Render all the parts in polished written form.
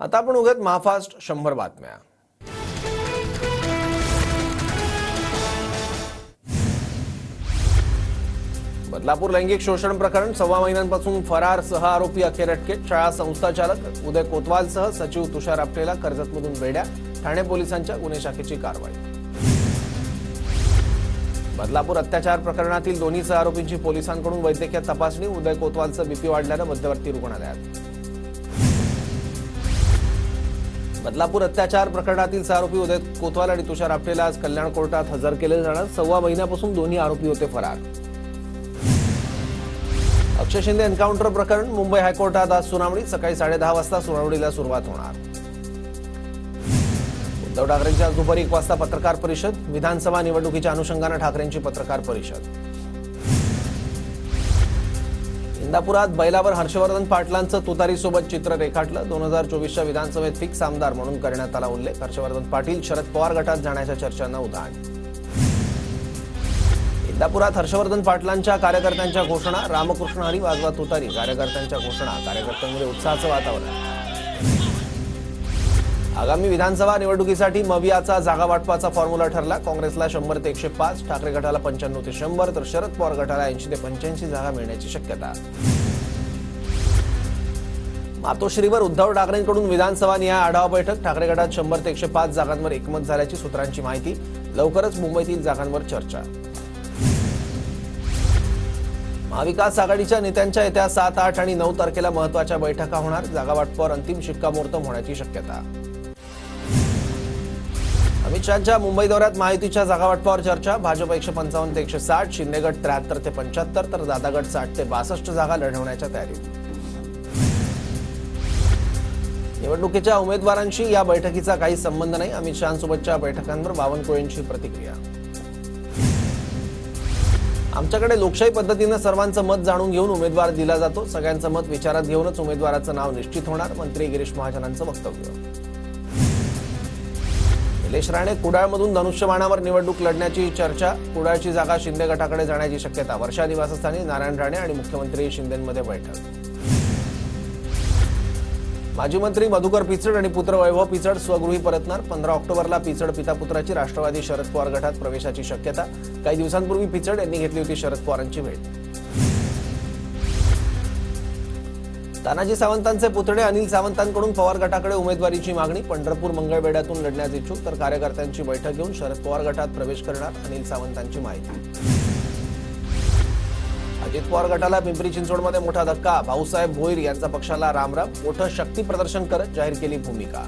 आता आपण उगत महाफास्ट 100 बातम्या। बदलापूर लैंगिक शोषण प्रकरण 6 महिन्यांपासून फरार 6 आरोपी अखेर अटकेत। शाळा संस्थाचालक उदय कोतवालसह सचिव तुषार आपटेला कर्जतमधून बेड्या। ठाणे पोलिसांच्या गुन्हे शाखेची कारवाई। बदलापूर अत्याचार प्रकरणातील दोन्ही आरोपींची पोलिसांकडून वैद्यकीय तपासणी। उदय कोतवालचं बीपी वाढल्याने मध्यवर्ती रुग्णालयात। बदलापूर अत्याचार प्रकरणातील आरोपी उदय कोतवाल आणि तुषार आपटेला आज कल्याण कोर्टात हजर केले जाणार। 6 महिन्यापासून दोन्ही आरोपी होते फरार। अक्षय शिंदे एन्काउंटर प्रकरण मुंबई हायकोर्टात आज सुनावणी। सकाळी 10:30 वाजता सुनावणीला सुरुवात होणार। उद्धव ठाकरेंची आज दुपारी 1 वाजता पत्रकार परिषद। विधानसभा निवडणुकीच्या अनुषंगाने ठाकरेंची पत्रकार परिषद। इंदापुरात बैलावर हर्षवर्धन पाटलांचं तुतारीसोबत चित्र रेखाटलं। 2024च्या विधानसभेत फिक्स आमदार म्हणून करण्यात आला उल्लेख। हर्षवर्धन पाटील शरद पवार गटात जाण्याच्या चर्चांना उधाण। इंदापुरात हर्षवर्धन पाटलांच्या कार्यकर्त्यांच्या घोषणा। रामकृष्ण हरी वाजवा तुतारी कार्यकर्त्यांच्या घोषणा। कार्यकर्त्यांमध्ये उत्साहाचं वातावरण। आगामी विधानसभा निवडणुकीसाठी मवियाचा जागा वाटपाचा फॉर्म्युला ठरला। काँग्रेसला 100 ते 105, ठाकरे गटाला 95 ते 100 तर शरद पवार गटाला 80 ते 85 जागा मिळण्याची शक्यता। मातोश्रीवर उद्धव ठाकरेंकडून विधानसभा निहाय आढावा बैठक। ठाकरे गटात 100 ते 105 जागांवर एकमत झाल्याची सूत्रांची माहिती। लवकरच मुंबईतील जागांवर चर्चा। महाविकास आघाडीच्या नेत्यांच्या येत्या 7, 8 आणि 9 तारखेला महत्त्वाच्या बैठका होणार। जागा वाटपावर अंतिम शिक्कामोर्तब होण्याची शक्यता। अमित शहांच्या मुंबई दौऱ्यात महायुतीच्या जागा वाटपावर चर्चा। भाजप 155 ते 160, शिंदे गट 73 ते 75 तर दादा गट 60 ते 62 जागा लढवण्याच्या तयारीत। निवडणुकीच्या उमेदवारांशी या बैठकीचा काही संबंध नाही। अमित शहांसोबतच्या बैठकांवर बावनकुळेंची प्रतिक्रिया। आमच्याकडे लोकशाही पद्धतीने सर्वांचं मत जाणून घेऊन उमेदवार दिला जातो। सगळ्यांचं मत विचारात घेऊनच उमेदवाराचं नाव निश्चित होणार। मंत्री गिरीश महाजनांचं वक्तव्य। निलेश राणे कुडाळमधून धनुष्यबाणावर निवडणूक लढण्याची चर्चा। कुडाळची जागा शिंदे गटाकडे जाण्याची शक्यता। वर्षा निवासस्थानी नारायण राणे आणि मुख्यमंत्री शिंदेंमध्ये बैठक। माजी मंत्री मधुकर पिचड आणि पुत्र वैभव पिचड स्वगृही परतणार। 15 ऑक्टोबरला पिचड पिता पुत्राची राष्ट्रवादी शरद पवार गटात प्रवेशाची शक्यता। काही दिवसांपूर्वी पिचड यांनी घेतली होती शरद पवारांची भेट। तानाजी सावंतांचे पुतणे अनिल सावंतांकडून पवार गटाकडे उमेदवारीची मागणी। पंढरपूर मंगळवेढ्यातून लढण्यास इच्छुक तर कार्यकर्त्यांची बैठक घेऊन शरद पवार गटात प्रवेश करणार अनिल सावंतांची माहिती। अजित पवार गटाला पिंपरी चिंचवडमध्ये मोठा धक्का। भाऊसाहेब भोईर यांचा पक्षाला रामराम। मोठं शक्ती प्रदर्शन करत जाहीर केली भूमिका।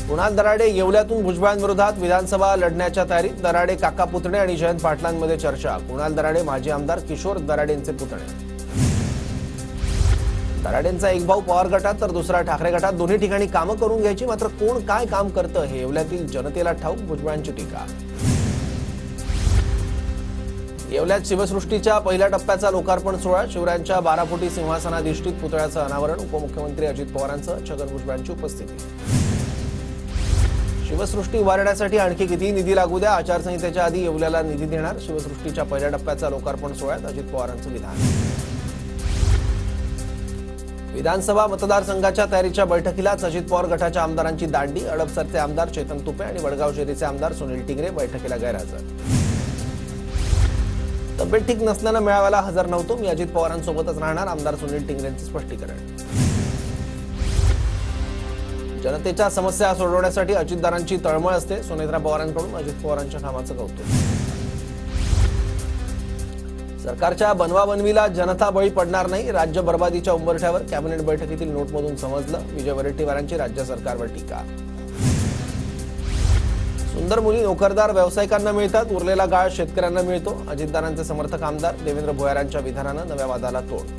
कुणाल दराडे येवल्यातून भुजबळांविरोधात विधानसभा लढण्याच्या तयारीत। दराडे काका पुतणे आणि जयंत पाटलांमध्ये चर्चा। कुणाल दराडे माजी आमदार किशोर दराडेंचे पुतणे। दराडेंचा एक भाऊ पवार गटात तर दुसरा ठाकरे गटात। दोन्ही ठिकाणी कामं करून घ्यायची, मात्र कोण काय काम करतं हे येवल्यातील जनतेला ठाऊक। भुजबळांची टीका। येवल्यात शिवसृष्टीच्या पहिल्या टप्प्याचा लोकार्पण सोहळा। शिवरायांच्या 12 फुटी सिंहासनाधिष्ठित पुतळ्याचं अनावरण। उपमुख्यमंत्री अजित पवारांसह छगन भुजबळांची उपस्थिती। शिवसृष्टी उभारण्यासाठी आणखी किती निधी लागू द्या, आचारसंहितेच्या आधी येवल्याला निधी देणार। शिवसृष्टीच्या पहिल्या टप्प्याचा लोकार्पण सोहळ्यात अजित पवारांचं विधान। विधानसभा मतदारसंघाच्या तयारीच्या बैठकीलाच अजित पवार गटाच्या आमदारांची दांडी। हडपसरचे आमदार चेतन तुपे आणि वडगाव शेरीचे आमदार सुनील टिंगरे बैठकीला गैरहजर। तब्येत ठीक नसल्यानं मेळाव्याला हजर नव्हतो, मी अजित पवारांसोबतच राहणार, आमदार सुनील टिंगरेंचे स्पष्टीकरण। जनतेच्या समस्या सोडवण्यासाठी अजितदारांची तळमळ असते। सुनेत्रा पवारांकडून अजित पवारांच्या कामाचं कौतुक। सरकारच्या बनवाबनवीला जनता बळी पडणार नाही, राज्य बर्बादीच्या उंबरठ्यावर। कॅबिनेट बैठकीतील नोटमधून समजलं। विजय वडेट्टीवारांची राज्य सरकारवर टीका। सुंदर मुली नोकरदार व्यावसायिकांना मिळतात, उरलेला गाळ शेतकऱ्यांना मिळतो। अजितदारांचे समर्थक आमदार देवेंद्र भोयारांच्या विधानानं नव्या वादाला तोड।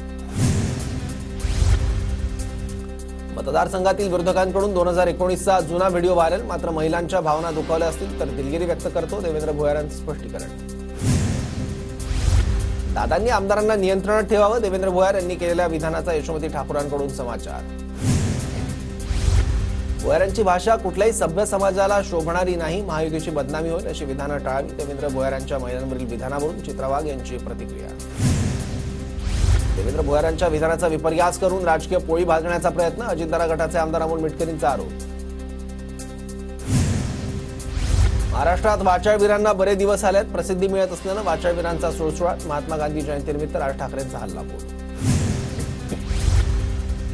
मतदारसंघातील विरोधकांकडून 2019चा जुना व्हिडिओ व्हायरल। मात्र महिलांच्या भावना दुखावल्या असतील तर दिलगिरी व्यक्त करतो देवेंद्र भोयारांचं स्पष्टीकरण। दादांनी आमदारांना नियंत्रणात ठेवावं, देवेंद्र भोयार यांनी केलेल्या विधानाचा यशोमती ठाकूरांकडून समाचार। भोयारांची भाषा कुठल्याही सभ्य समाजाला शोभणारी नाही, महायुतीची बदनामी होईल अशी विधानं टाळावी। देवेंद्र भोयारांच्या महिलांवरील विधानावरून चित्रा वाघ यांची प्रतिक्रिया। देवेंद्र भुयारांच्या विधानाचा विपर्यास करून राजकीय पोळी भाजण्याचा प्रयत्न, अजितदादा गटाचे आमदार अमोल मिटकरींचा आरोप. महाराष्ट्रात वाचाळवीरांना बरे दिवस आलेत. प्रसिद्धी मिळत असल्यानं वाचाळवीरांचा सुळसुळाट. महात्मा गांधी जयंतीनिमित्त राज ठाकरेंचा हल्लाबोल.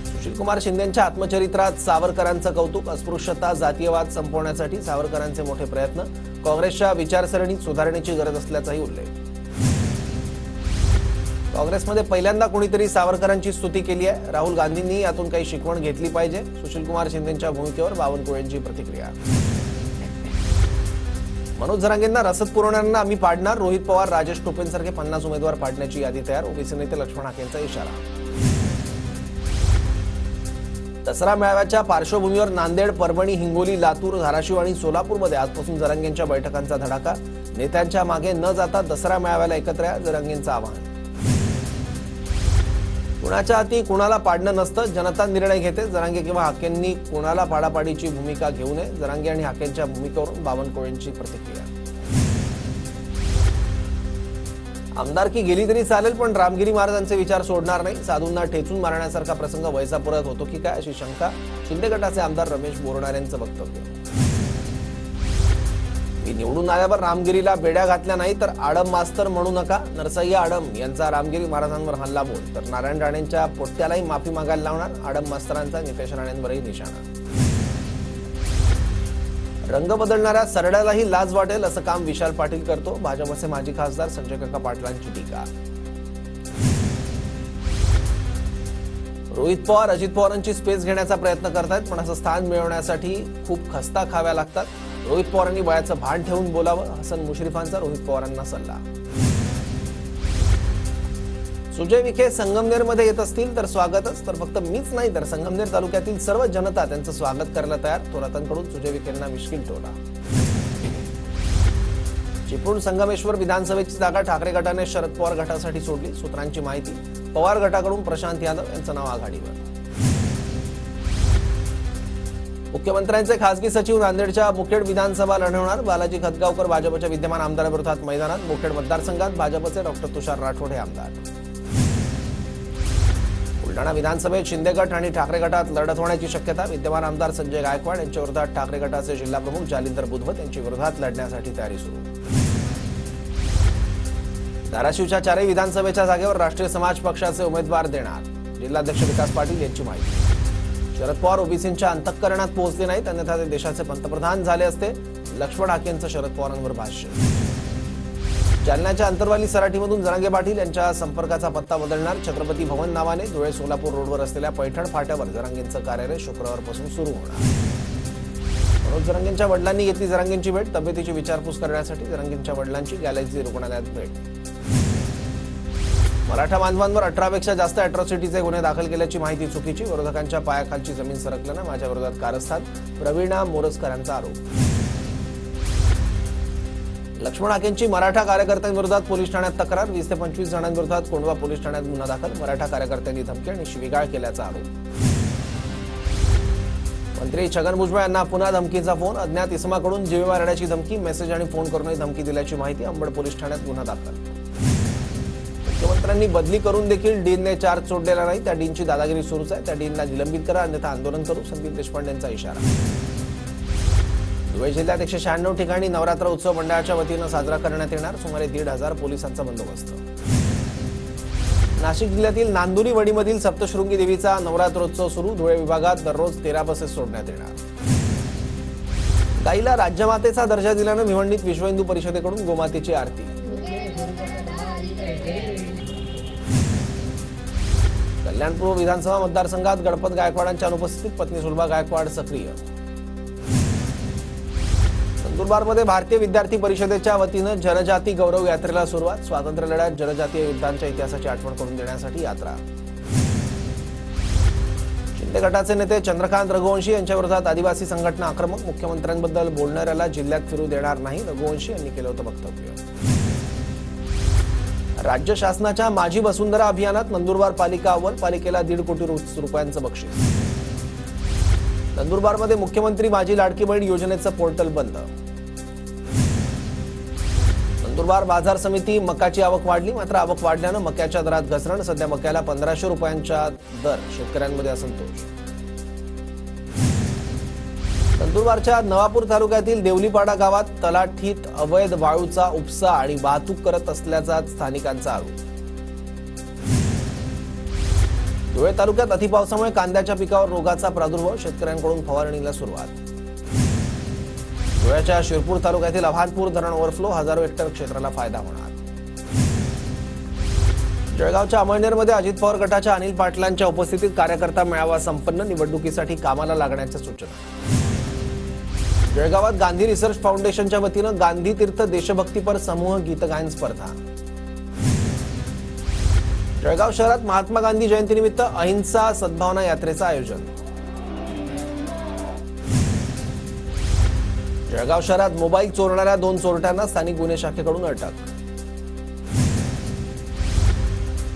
सुशीलकुमार शिंदेंच्या आत्मचरित्रात सावरकरांचं कौतुक. अस्पृश्यता, जातीयवाद संपवण्यासाठी सावरकरांचे मोठे प्रयत्न. काँग्रेसच्या विचारसरणीत सुधारणेची गरज असल्याचाही उल्लेख. काँग्रेसमध्ये पहिल्यांदा कोणीतरी सावरकरांची स्तुती केली आहे. राहुल गांधींनी यातून काही शिकवण घेतली पाहिजे. सुशीलकुमार शिंदेंच्या भूमिकेवर बावनकुळेंची प्रतिक्रिया. मनोज जरांगेंना रसद पुरवणाऱ्यांना आम्ही पाडणार. रोहित पवार, राजेश टोपेंसारखे 50 उमेदवार पाडण्याची यादी तयार. ओबीसी नेते लक्ष्मण हाकेंचा इशारा. दसरा मेळाव्याच्या पार्श्वभूमीवर नांदेड, परभणी, हिंगोली, लातूर, धाराशिव आणि सोलापूरमध्ये आजपासून जरांगेंच्या बैठकांचा धडाका. नेत्यांच्या मागे न जाता दसरा मेळाव्याला एकत्र या, जरांगेंचं आवाहन. कुणाच्या हाती कुणाला पाडणं नसतं, जनता निर्णय घेते. जरांगे किंवा हाकेंनी कुणाला पाडापाडीची भूमिका घेऊ नये. जरांगे आणि हाकेंच्या भूमिकेवरून बावनकुळेंची प्रतिक्रिया. आमदारकी गेली तरी चालेल, पण रामगिरी महाराजांचे विचार सोडणार नाही. साधूंना ठेचून मारण्यासारखा प्रसंग वैसापुरात होतो की काय, अशी शंका शिंदे गटाचे आमदार रमेश बोरणार यांचं वक्तव्य. मी निवडून आल्यावर रामगिरीला बेड्या घातल्या नाही तर आडम मास्तर म्हणू नका. नरसय्या आडम यांचा रामगिरी महाराजांवर हल्लाबोल. तर नारायण राणेंच्या पोट्ट्यालाही माफी मागायला लावणार. आडम मास्तरांचा नितेश राणेंवरही निशाणा. रंग बदलणाऱ्या सरड्यालाही लाज वाटेल असं काम विशाल पाटील करतो. भाजपचे माजी खासदार संजय काका पाटलांची टीका. रोहित पवार अजित पवारांची स्पेस घेण्याचा प्रयत्न करतायत, पण असं स्थान मिळवण्यासाठी खूप खस्ता खाव्या लागतात. रोहित पवारांनी वयाचं भान ठेवून बोलावं. हसन मुश्रीफांचा रोहित पवारांना सल्ला. सुजय विखे संगमनेरमध्ये येत असतील तर स्वागतच. तर फक्त मीच नाही तर संगमनेर तालुक्यातील सर्व जनता त्यांचं स्वागत करायला तयार. थोरातांकडून सुजय विखेंना मिश्किल टोला. चिपळूण संगमेश्वर विधानसभेची जागा ठाकरे गटाने शरद पवार गटासाठी सोडली. सूत्रांची माहिती, पवार गटाकडून प्रशांत यादव यांचं नाव आघाडीवर. मुख्यमंत्र्यांचे खासगी सचिव नांदेडच्या मुखेड विधानसभा लढवणार. बालाजी खतगावकर भाजपच्या विद्यमान आमदाराविरोधात मैदानात. मुखेड मतदारसंघात भाजपचे डॉक्टर तुषार राठोड हे आमदार. बुलढाणा विधानसभेत शिंदे गट आणि ठाकरे गटात लढत होण्याची शक्यता. विद्यमान आमदार संजय गायकवाड यांच्या विरोधात ठाकरे गटाचे जिल्हाप्रमुख जालिंदर बुधवत यांच्या विरोधात लढण्यासाठी तयारी सुरू. धाराशिवच्या 4 विधानसभेच्या जागेवर राष्ट्रीय समाज पक्षाचे उमेदवार देणार. जिल्हाध्यक्ष विकास पाटील यांची माहिती. शरद पवार ओबीसींच्या अंतःकरणात पोहोचले नाहीत, अन्यथा ते देशाचे पंतप्रधान झाले असते. लक्ष्मण हाकेंचं शरद पवारांवर भाष्य. जालन्याच्या अंतरवाली सराटीमधून जरांगे पाटील यांच्या संपर्काचा पत्ता बदलणार. छत्रपती भवन नावाने धुळे सोलापूर रोडवर असलेल्या पैठण फाट्यावर जरांगेंचं कार्यालय शुक्रवारपासून सुरू होणार. मनोज जरांगेंच्या वडिलांनी घेतली जरांगेंची भेट. तब्येतीची विचारपूस करण्यासाठी जरांगेंच्या वडिलांची गॅलेक्सी रुग्णालयात भेट. मराठा बांधवांवर 18पेक्षा जास्त अॅट्रॉसिटीचे गुन्हे दाखल केल्याची माहिती चुकीची. विरोधकांच्या पायाखालची जमीन सरकल्यानं माझ्या विरोधात कारस्थान. प्रवीणा मोरजकरांचा आरोप. लक्ष्मण हाकेंची मराठा कार्यकर्त्यांविरोधात पोलीस ठाण्यात तक्रार. 20 ते 25 जणांविरोधात कोंढवा पोलीस ठाण्यात गुन्हा दाखल. मराठा कार्यकर्त्यांनी धमकी आणि शिवीगाळ केल्याचा आरोप. मंत्री छगन भुजबळ यांना पुन्हा धमकीचा फोन. अज्ञात इसमाकडून जीवे मारण्याची धमकी. मेसेज आणि फोन करूनही धमकी दिल्याची माहिती. अंबड पोलीस ठाण्यात गुन्हा दाखल. मुख्यमंत्र्यांनी बदली करून देखील डीनने चार्ज सोडलेला नाही. त्या डीनची दादागिरी सुरूच आहे. त्या डीनला निलंबित करा, अन्यथा आंदोलन करू. संदीप देशपांडेंचा इशारा. धुळे जिल्ह्यात 196 ठिकाणी नवरात्र उत्सव मंडळाच्या वतीनं साजरा करण्यात येणार. सुमारे 1,500 पोलिसांचा बंदोबस्त. नाशिक जिल्ह्यातील नांदुरी वडीमधील सप्तशृंगी देवीचा नवरात्रोत्सव सुरू. धुळे विभागात दररोज 13 बसेस सोडण्यात येणार. गाईला राज्यमातेचा दर्जा दिल्यानं भिवंडीत विश्व हिंदू परिषदेकडून गोमातेची आरती. कल्याणपूर्व विधानसभा मतदारसंघात गणपत गायकवाडांच्या अनुपस्थितीत पत्नी सुलभा गायकवाड सक्रिय. नंदुरबारमध्ये भारतीय विद्यार्थी परिषदेच्या वतीनं जनजाती गौरव यात्रेला सुरुवात. स्वातंत्र्य लढ्यात जनजातीय युद्धांच्या इतिहासाची आठवण करून देण्यासाठी यात्रा. शिंदे गटाचे नेते चंद्रकांत रघुवंशी यांच्या विरोधात आदिवासी संघटना आक्रमक. मुख्यमंत्र्यांबद्दल बोलणाऱ्याला जिल्ह्यात फिरू देणार नाही, रघुवंशी यांनी केलं होतं वक्तव्य. राज्य शासनाच्या माझी वसुंधरा अभियानात नंदुरबार पालिका अव्वल. पालिकेला 1.5 कोटी रुपयांचं बक्षीस. नंदुरबारमध्ये मुख्यमंत्री माझी लाडकी बहीण योजनेचं पोर्टल बंद. नंदुरबार बाजार समिती मकाची आवक वाढली, मात्र आवक वाढल्यानं मक्याच्या दरात घसरण. सध्या मक्याला 1500 रुपयांचा दर, शेतकऱ्यांमध्ये असंतोष. नंदुरबारच्या नवापूर तालुक्यातील देवलीपाडा गावात तलाठीत अवैध वाळूचा उपसा आणि वाहतूक करत असल्याचा स्थानिकांचा आरोप. धुळे तालुक्यात अतिपावसामुळे कांद्याच्या पिकावर रोगाचा प्रादुर्भाव, शेतकऱ्यांकडून फवारणीला सुरुवात. धुळ्याच्या शिरपूर तालुक्यातील अभानपूर धरण ओव्हरफ्लो, हजारो हेक्टर क्षेत्राला फायदा होणार. जळगावच्या अमळनेरमध्ये अजित पवार गटाच्या अनिल पाटलांच्या उपस्थितीत कार्यकर्ता मेळावा संपन्न, निवडणुकीसाठी कामाला लागण्याच्या सूचना. जळगावात गांधी रिसर्च फाउंडेशनच्या वतीनं गांधी तीर्थ देशभक्तीपर समूह गीतगायन स्पर्धा. जळगाव शहरात महात्मा गांधी जयंतीनिमित्त अहिंसा सद्भावना यात्रेचं आयोजन. जळगाव शहरात मोबाईल चोरणाऱ्या 2 चोरट्यांना स्थानिक गुन्हे शाखेकडून अटक.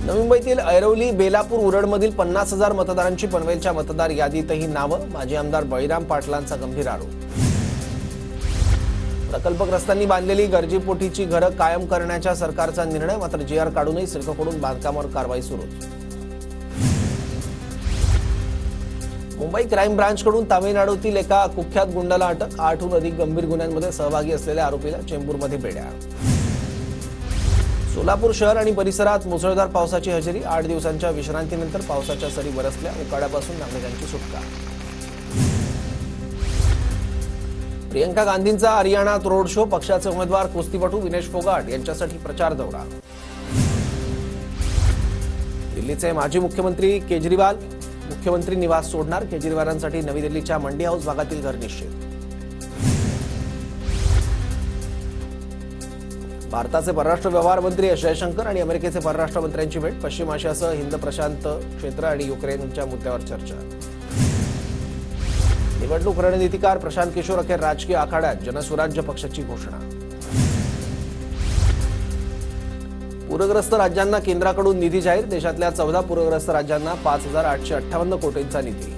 नवी मुंबईतील ऐरोली, बेलापूर, उरडमधील 50,000 मतदारांची पनवेलच्या मतदार यादीतही नावं, माजी आमदार बळीराम पाटलांचा गंभीर आरोप. प्रकल्पग्रस्तांनी बांधलेली गरजेपोटीची घरं कायम करण्याच्या सरकारचा निर्णय, मात्र जीआर काढूनही सिडकोकडून बांधकामावर कारवाई सुरूच. मुंबई क्राईम ब्रांचकडून तामिळनाडूतील एका कुख्यात गुंडाला अटक. 8हून अधिक गंभीर गुन्ह्यांमध्ये सहभागी असलेल्या आरोपीला चेंबूरमध्ये बेड्या. सोलापूर शहर आणि परिसरात मुसळधार पावसाची हजेरी. 8 दिवसांच्या विश्रांतीनंतर पावसाच्या सरी बरसल्या, उकाड्यापासून नागरिकांची सुटका. प्रियंका गांधींचा हरियाणात रोड शो. पक्षाचे उमेदवार कुस्तीपटू विनेश फोगाट यांच्यासाठी प्रचार दौरा. दिल्लीचे माजी मुख्यमंत्री केजरीवाल मुख्यमंत्री निवास सोडणार. केजरीवालांसाठी नवी दिल्लीच्या मंडी हाऊस भागातील घर निश्चित. भारताचे परराष्ट्र व्यवहार मंत्री एस जयशंकर आणि अमेरिकेचे परराष्ट्र मंत्र्यांची भेट. पश्चिम आशियासह हिंद प्रशांत क्षेत्र आणि युक्रेनच्या मुद्द्यावर चर्चा. निवडणूक रणनीतिकार प्रशांत किशोर अखेर राजकीय आखाड्यात. जनसुराज्य पक्षाची घोषणा. पूरग्रस्त राज्यांना केंद्राकडून निधी जाहीर. देशातल्या 14 पूरग्रस्त राज्यांना 5,858 कोटींचा निधी.